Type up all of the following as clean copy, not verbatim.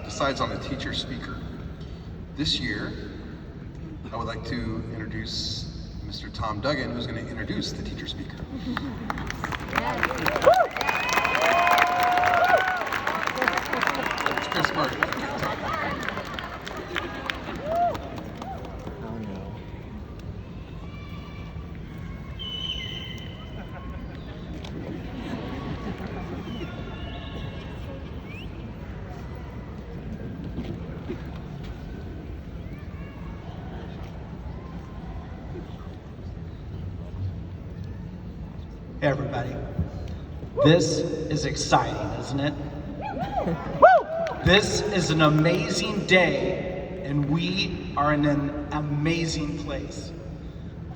decides on the teacher speaker. This year, I would like to introduce Mr. Tom Duggan, who's going to introduce the teacher speaker. It's Chris Murray. Hey everybody, this is exciting, isn't it? This is an amazing day, and we are in an amazing place.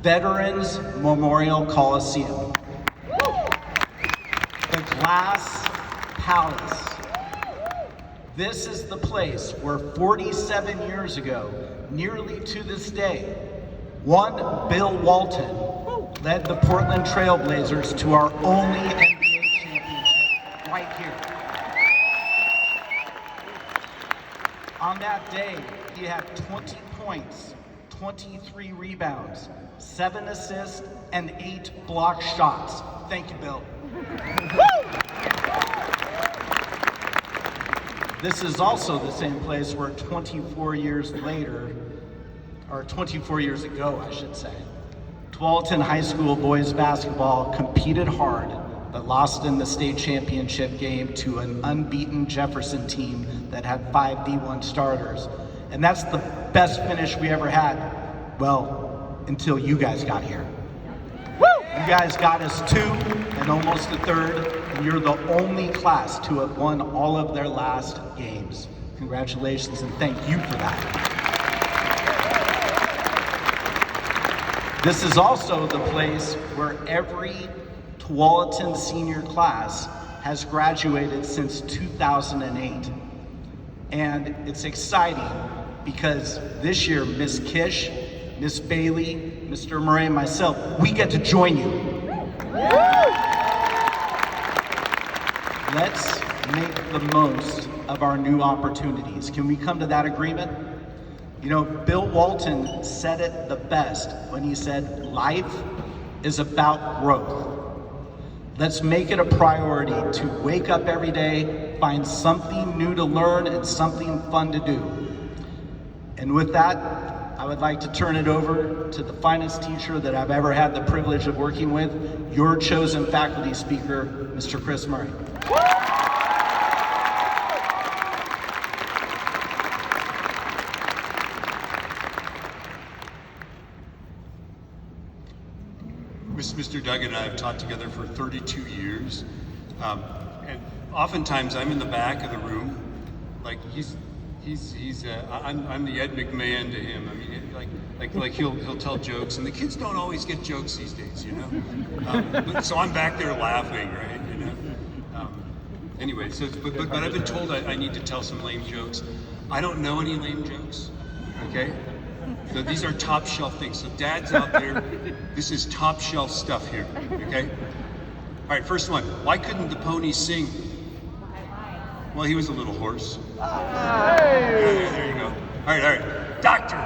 Veterans Memorial Coliseum. The Glass Palace. This is the place where 47 years ago, nearly to this day, one Bill Walton led the Portland Trail Blazers to our only NBA championship right here. On that day, he had 20 points, 23 rebounds, 7 assists, and 8 block shots. Thank you, Bill. This is also the same place where 24 years later, or 24 years ago, I should say, Tualatin High School boys basketball competed hard, but lost in the state championship game to an unbeaten Jefferson team that had 5 D1 starters. And that's the best finish we ever had, well, until you guys got here. You guys got us 2 and almost a third, and you're the only class to have won all of their last games. Congratulations and thank you for that. This is also the place where every Tualatin senior class has graduated since 2008. And it's exciting because this year, Miss Kish, Miss Bailey, Mr. Murray, and myself, we get to join you. Let's make the most of our new opportunities. Can we come to that agreement? You know, Bill Walton said it the best when he said, life is about growth. Let's make it a priority to wake up every day, find something new to learn and something fun to do. And with that, I would like to turn it over to the finest teacher that I've ever had the privilege of working with, your chosen faculty speaker, Mr. Chris Murray. Mr. Duggan and I have taught together for 32 years, and oftentimes I'm in the back of the room, like I'm the Ed McMahon to him. I mean, like he'll tell jokes, and the kids don't always get jokes these days, you know. So I'm back there laughing, right? You know. Anyway, but I've been told I need to tell some lame jokes. I don't know any lame jokes, okay? So these are top shelf things. So dads out there, this is top shelf stuff here, okay? All right, first one. Why couldn't the pony sing? Well, he was a little hoarse. There you go. All right. Doctor,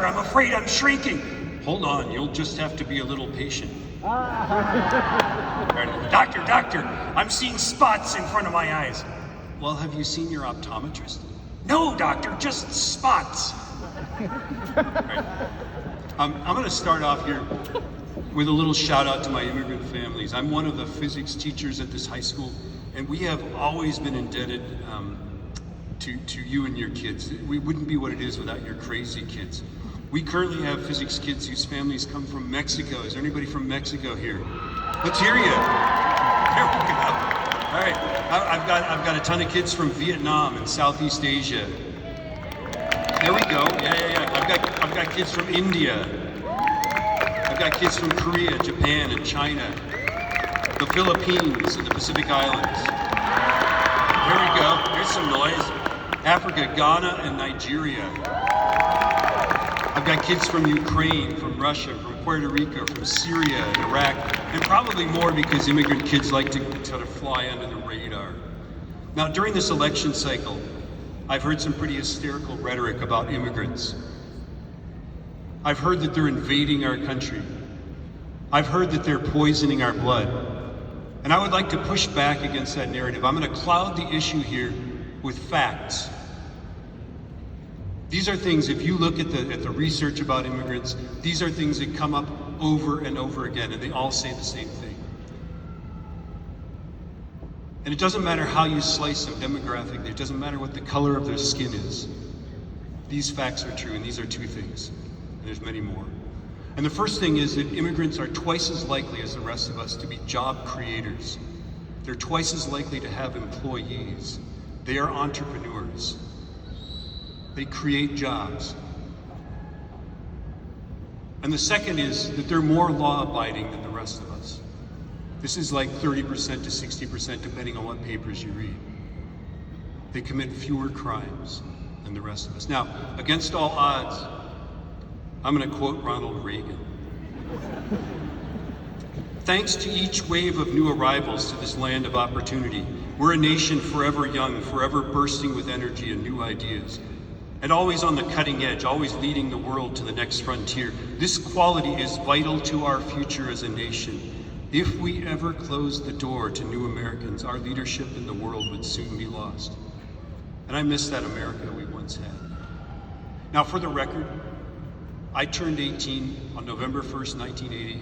I'm afraid I'm shrinking. Hold on, you'll just have to be a little patient. All right. Doctor, I'm seeing spots in front of my eyes. Well, have you seen your optometrist? No, doctor, just spots. Right. I'm going to start off here with a little shout out to my immigrant families. I'm one of the physics teachers at this high school, and we have always been indebted to you and your kids. We wouldn't be what it is without your crazy kids. We currently have physics kids whose families come from Mexico. Is there anybody from Mexico here? Let's hear you. There we go. All right. I've got a ton of kids from Vietnam and Southeast Asia. There we go. Yeah. I've got kids from India. I've got kids from Korea, Japan, and China. The Philippines and the Pacific Islands. There we go. There's some noise. Africa, Ghana, and Nigeria. I've got kids from Ukraine, from Russia, from Puerto Rico, from Syria, and Iraq, and probably more because immigrant kids like to sort of fly under the radar. Now, during this election cycle, I've heard some pretty hysterical rhetoric about immigrants. I've heard that they're invading our country. I've heard that they're poisoning our blood. And I would like to push back against that narrative. I'm going to cloud the issue here with facts. These are things, if you look at the research about immigrants, these are things that come up over and over again, and they all say the same thing. And it doesn't matter how you slice them demographically, it doesn't matter what the color of their skin is. These facts are true, and these are two things. And there's many more. And the first thing is that immigrants are twice as likely as the rest of us to be job creators. They're twice as likely to have employees. They are entrepreneurs. They create jobs. And the second is that they're more law-abiding than the rest of us. This is like 30% to 60%, depending on what papers you read. They commit fewer crimes than the rest of us. Now, against all odds, I'm going to quote Ronald Reagan. Thanks to each wave of new arrivals to this land of opportunity, we're a nation forever young, forever bursting with energy and new ideas, and always on the cutting edge, always leading the world to the next frontier. This quality is vital to our future as a nation. If we ever closed the door to new Americans, our leadership in the world would soon be lost. And I miss that America we once had. Now, for the record, I turned 18 on November 1st, 1980,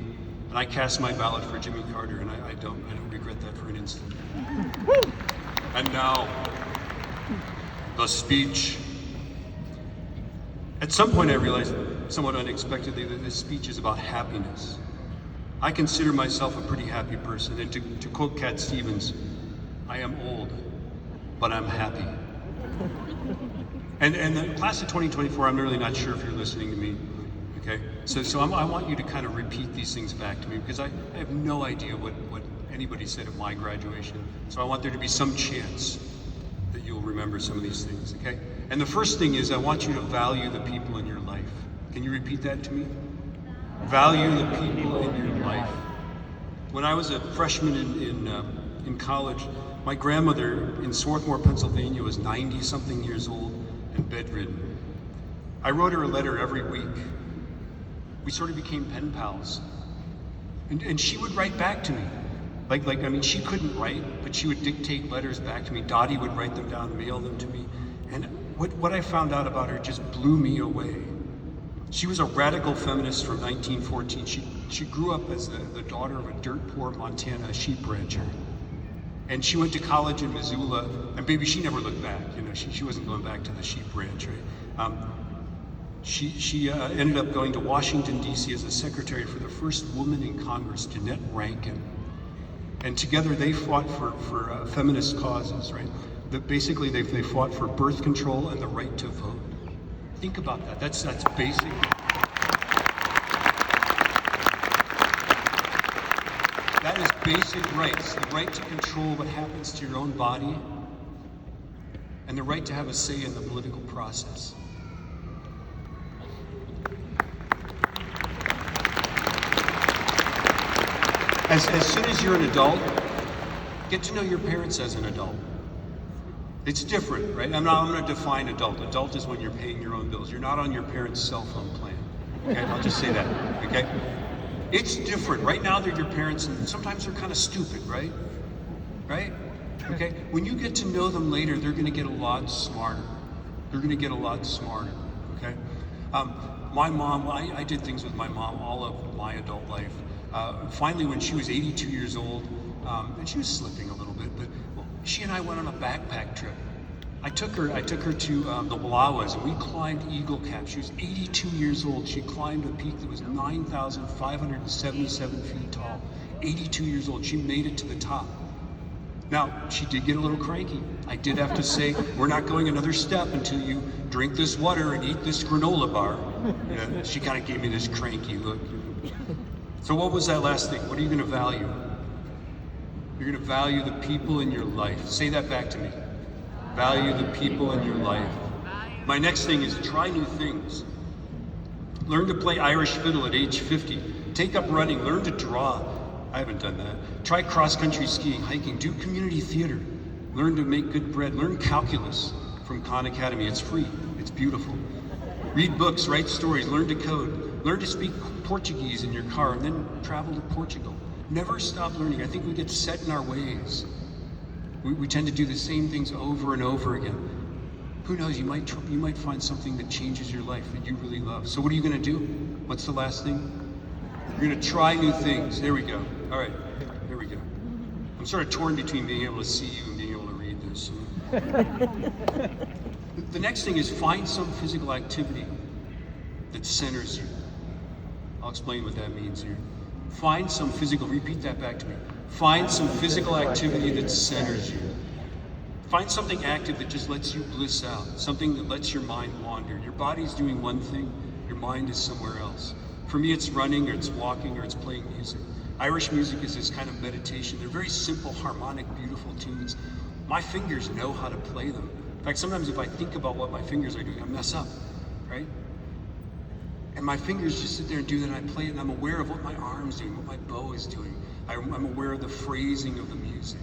and I cast my ballot for Jimmy Carter, and I don't regret that for an instant. And now, the speech. At some point I realized, somewhat unexpectedly, that this speech is about happiness. I consider myself a pretty happy person, and to quote Cat Stevens, I am old, but I'm happy. And the class of 2024, I'm really not sure if you're listening to me, okay? So I want you to kind of repeat these things back to me, because I have no idea what anybody said at my graduation. So I want there to be some chance that you'll remember some of these things, okay? And the first thing is, I want you to value the people in your life. Can you repeat that to me? Value the people in your life. When I was a freshman in college, my grandmother in Swarthmore, Pennsylvania was 90-something years old and bedridden. I wrote her a letter every week. We sort of became pen pals. And she would write back to me. I mean, she couldn't write, but she would dictate letters back to me. Dottie would write them down, mail them to me. And what I found out about her just blew me away. She was a radical feminist from 1914. She grew up as the daughter of a dirt poor Montana sheep rancher. And she went to college in Missoula, and baby, she never looked back. You know, she wasn't going back to the sheep ranch, right? She ended up going to Washington, D.C. as a secretary for the first woman in Congress, Jeanette Rankin. And together they fought for feminist causes, right? Basically, they fought for birth control and the right to vote. Think about that. That's basic. That is basic rights. The right to control what happens to your own body, and the right to have a say in the political process. As soon as you're an adult, get to know your parents as an adult. It's different, right? I'm going to define adult. Adult is when you're paying your own bills. You're not on your parents' cell phone plan. Okay, I'll just say that, okay? It's different. Right now they're your parents, and sometimes they're kind of stupid, right? Right? Okay? When you get to know them later, they're going to get a lot smarter. They're going to get a lot smarter, okay? My mom, I did things with my mom all of my adult life. Finally, when she was 82 years old, and she was slipping a little bit, but she and I went on a backpack trip. I took her to the Wallowas, and we climbed Eagle Cap. She was 82 years old. She climbed a peak that was 9,577 feet tall. 82 years old. She made it to the top. Now, she did get a little cranky. I did have to say, we're not going another step until you drink this water and eat this granola bar. You know, she kind of gave me this cranky look. So what was that last thing? What are you going to value? You're going to value the people in your life. Say that back to me. Value the people in your life. My next thing is try new things. Learn to play Irish fiddle at age 50. Take up running. Learn to draw. I haven't done that. Try cross-country skiing, hiking. Do community theater. Learn to make good bread. Learn calculus. from Khan Academy. It's free. It's beautiful. Read books, write stories, learn to code, learn to speak Portuguese in your car, and then travel to Portugal. Never stop learning. I think we get set in our ways. We tend to do the same things over and over again. Who knows, you might find something that changes your life that you really love. So what are you gonna do? What's the last thing? You're gonna try new things. There we go. All right, there we go. I'm sort of torn between being able to see you and being able to read this. The next thing is find some physical activity that centers you. I'll explain what that means here. Find some physical, repeat that back to me. Find some physical activity that centers you. Find something active that just lets you bliss out, something that lets your mind wander. Your body's doing one thing, your mind is somewhere else. For me, it's running, or it's walking, or it's playing music. Irish music is this kind of meditation. They're very simple, harmonic, beautiful tunes. My fingers know how to play them. In fact, sometimes if I think about what my fingers are doing, I mess up, right? And my fingers just sit there and do that, and I play it, and I'm aware of what my arm's doing, what my bow is doing. I'm aware of the phrasing of the music.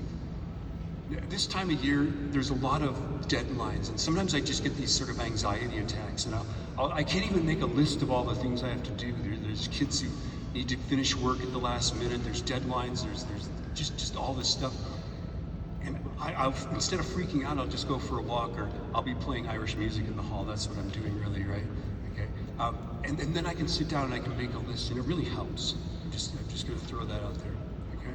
This time of year, there's a lot of deadlines, and sometimes I just get these sort of anxiety attacks, and I can't even make a list of all the things I have to do. There's kids who need to finish work at the last minute, there's deadlines, there's just all this stuff. And I'll instead of freaking out, I'll just go for a walk, or I'll be playing Irish music in the hall. That's what I'm doing, really, right? Okay. And then I can sit down and I can make a list, and it really helps. I'm just going to throw that out there. Okay.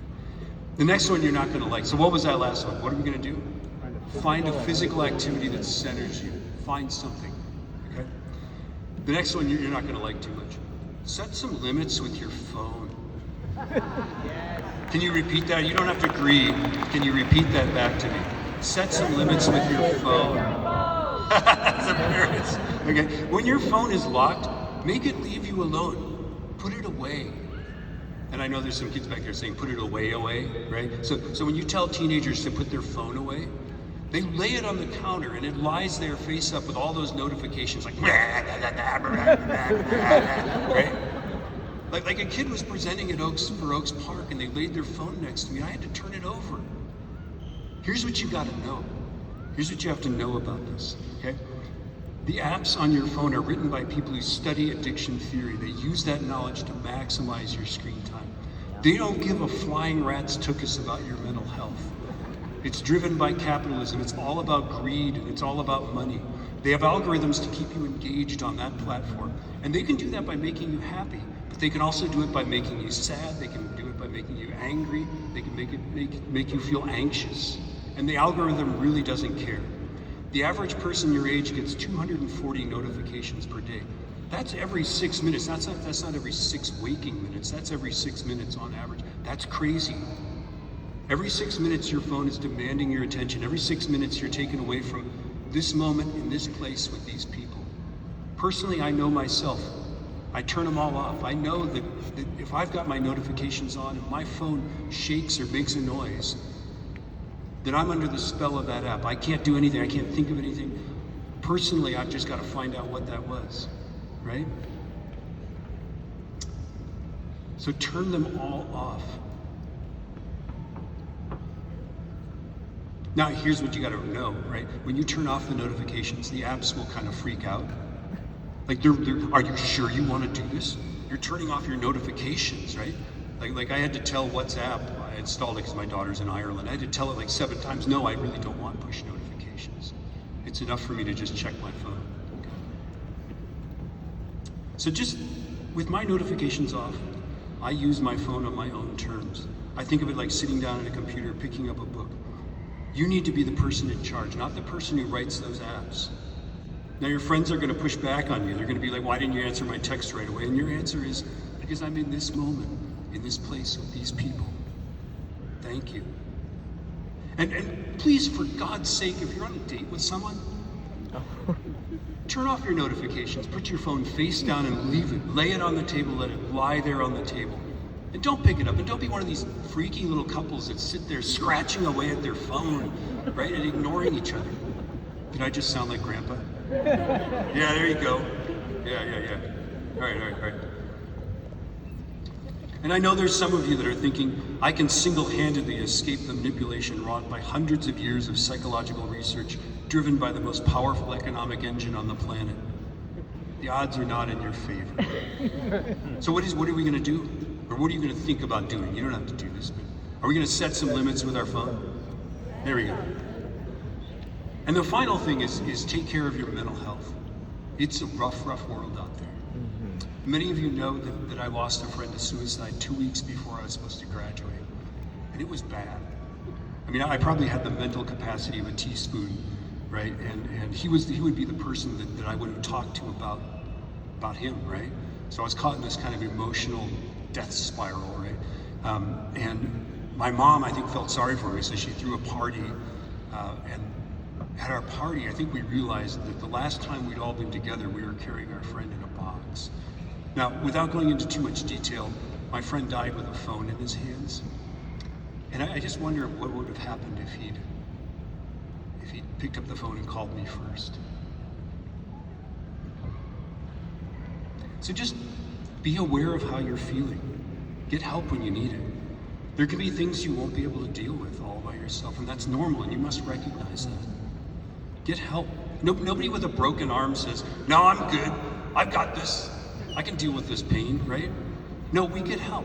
The next one you're not going to like. So what was that last one? What are we going to do? Find a physical activity that centers you. Find something. Okay. The next one you're not going to like too much. Set some limits with your phone. Can you repeat that? You don't have to agree. Can you repeat that back to me? Set some limits with your phone. That's a parents. Okay. When your phone is locked, make it leave you alone. Put it away. And I know there's some kids back there saying, put it away, right? So when you tell teenagers to put their phone away, they lay it on the counter and it lies there face up with all those notifications like, right? Like a kid was presenting at Oaks Park and they laid their phone next to me. I had to turn it over. Here's what you got to know. Here's what you have to know about this, okay? The apps on your phone are written by people who study addiction theory. They use that knowledge to maximize your screen time. They don't give a flying rat's tuchus about your mental health. It's driven by capitalism. It's all about greed and it's all about money. They have algorithms to keep you engaged on that platform. And they can do that by making you happy, but they can also do it by making you sad. They can do it by making you angry. They can make you feel anxious. And the algorithm really doesn't care. The average person your age gets 240 notifications per day. That's every 6 minutes. That's not every 6 waking minutes. That's every 6 minutes on average. That's crazy. Every 6 minutes your phone is demanding your attention. Every 6 minutes you're taken away from this moment in this place with these people. Personally, I know myself. I turn them all off. I know that if I've got my notifications on and my phone shakes or makes a noise, then I'm under the spell of that app. I can't do anything. I can't think of anything. Personally, I've just got to find out what that was, right? So turn them all off. Now, here's what you got to know, right? When you turn off the notifications, the apps will kind of freak out. Like, are you sure you want to do this? You're turning off your notifications, right? Like I had to tell WhatsApp, I installed it because my daughter's in Ireland. I had to tell it like 7 times, no, I really don't want push notifications. It's enough for me to just check my phone. Okay. So just with my notifications off, I use my phone on my own terms. I think of it like sitting down at a computer, picking up a book. You need to be the person in charge, not the person who writes those apps. Now your friends are going to push back on you. They're going to be like, why didn't you answer my text right away? And your answer is, because I'm in this moment, in this place with these people. Thank you. And please, for God's sake, if you're on a date with someone, turn off your notifications, put your phone face down and leave it. Lay it on the table, let it lie there on the table. And don't pick it up, and don't be one of these freaky little couples that sit there scratching away at their phone, right, and ignoring each other. Did I just sound like Grandpa? Yeah, there you go. Yeah. All right. And I know there's some of you that are thinking, I can single-handedly escape the manipulation wrought by hundreds of years of psychological research driven by the most powerful economic engine on the planet. The odds are not in your favor. So what are we going to do? Or what are you going to think about doing? You don't have to do this, but are we going to set some limits with our phone? There we go. And the final thing is take care of your mental health. It's a rough world out there. Many of you know that I lost a friend to suicide 2 weeks before I was supposed to graduate. And it was bad. I mean, I probably had the mental capacity of a teaspoon, right? And he would be the person that I would have talked to about him, right? So I was caught in this kind of emotional death spiral, right? And my mom, I think, felt sorry for me, so she threw a party. And at our party, I think we realized that the last time we'd all been together, we were carrying our friend in a box. Now, without going into too much detail, my friend died with a phone in his hands. And I just wonder what would have happened if he'd picked up the phone and called me first. So just be aware of how you're feeling. Get help when you need it. There can be things you won't be able to deal with all by yourself, and that's normal, and you must recognize that. Get help. Nobody with a broken arm says, "No, I'm good. I've got this. I can deal with this pain," right? No, we get help.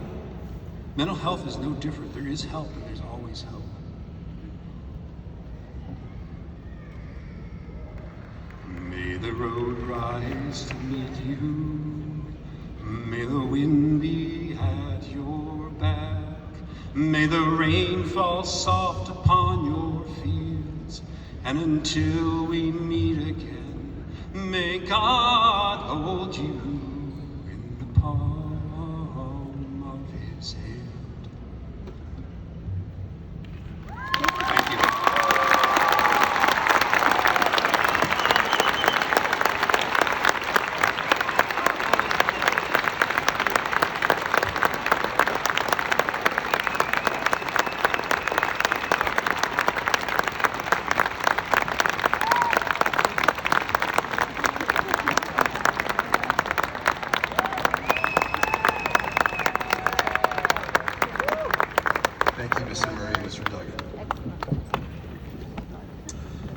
Mental health is no different. There is help, and there's always help. May the road rise to meet you. May the wind be at your back. May the rain fall soft upon your fields. And until we meet again, may God hold you in the palm of his hand. Thank you. Thank you, Mr. Murray and Mr. Duggan.